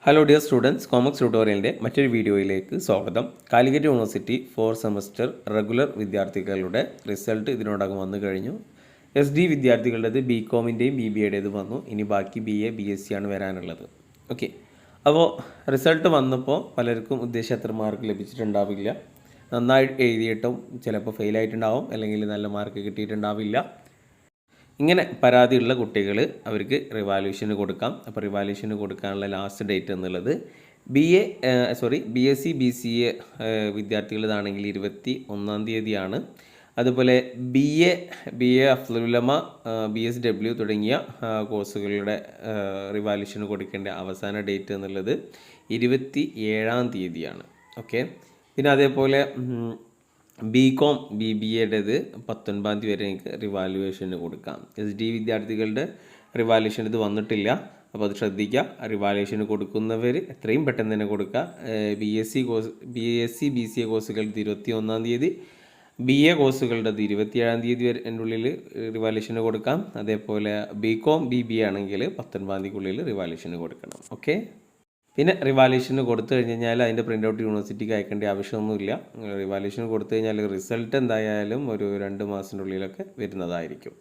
Hello dear students, കോമക്സ് ട്യൂട്ടോറിയലിൻ്റെ മറ്റൊരു വീഡിയോയിലേക്ക് സ്വാഗതം. Calicut university 4th semester regular വിദ്യാർത്ഥികളുടെ റിസൾട്ട് ഇതിനോടകം വന്നു കഴിഞ്ഞു. SD വിദ്യാർത്ഥികളുടേത് BCOMൻ്റെയും BBAയുടേതും വന്നു. ഇനി ബാക്കി BA BSc ആണ് വരാനുള്ളത്. ഓക്കെ, അപ്പോൾ റിസൾട്ട് വന്നപ്പോൾ പലർക്കും ഉദ്ദേശിച്ച മാർക്ക് ലഭിച്ചിട്ടുണ്ടാവില്ല. നന്നായി എഴുതിയിട്ടും ചിലപ്പോൾ ഫെയിലായിട്ടുണ്ടാവും, അല്ലെങ്കിൽ നല്ല മാർക്ക് കിട്ടിയിട്ടുണ്ടാവില്ല. ഇങ്ങനെ പരാതിയുള്ള കുട്ടികൾ അവർക്ക് റിവാലുവേഷന് കൊടുക്കാം. അപ്പോൾ റിവാലുവേഷന് കൊടുക്കാനുള്ള ലാസ്റ്റ് ഡേറ്റ് എന്നുള്ളത് BSc BCA വിദ്യാർത്ഥികളതാണെങ്കിൽ 21-ാം തീയതിയാണ്. അതുപോലെ BA അഫ്ലുലമ BSW തുടങ്ങിയ കോഴ്സുകളുടെ റിവാലുവേഷന് കൊടുക്കേണ്ട അവസാന ഡേറ്റ് എന്നുള്ളത് 27-ാം തീയതിയാണ്. ഓക്കെ, പിന്നെ അതേപോലെ BCom BBAയുടേത് 19-ാം തീയതി വരെ എനിക്ക് റിവാലുവേഷന് കൊടുക്കാം. SD വിദ്യാർത്ഥികളുടെ റിവാലുവേഷൻ ഇത് വന്നിട്ടില്ല, അപ്പോൾ അത് ശ്രദ്ധിക്കുക. റിവാലുവേഷന് കൊടുക്കുന്നവർ എത്രയും പെട്ടെന്ന് തന്നെ കൊടുക്കുക. BSc BCA കോഴ്സുകളുടെ 21-ാം തീയതി, BA കോഴ്സുകളുടെ 27-ാം തീയതി വരെ ഉള്ളിൽ റിവാലുവേഷന് കൊടുക്കാം. അതേപോലെ BCom BBA ആണെങ്കിൽ 19-ാം തീയതിക്കുള്ളിൽ റിവാലുവേഷന് കൊടുക്കണം. ഓക്കെ, പിന്നെ റിവാലുവേഷന് കൊടുത്തു കഴിഞ്ഞാൽ അതിൻ്റെ പ്രിൻ്റ് ഔട്ട് യൂണിവേഴ്സിറ്റിക്ക് അയക്കേണ്ട ആവശ്യമൊന്നുമില്ല. റിവാലുവേഷന് കൊടുത്തു കഴിഞ്ഞാൽ റിസൾട്ട് എന്തായാലും ഒരു 2 മാസത്തിനുള്ളിലൊക്കെ വരുന്നതായിരിക്കും.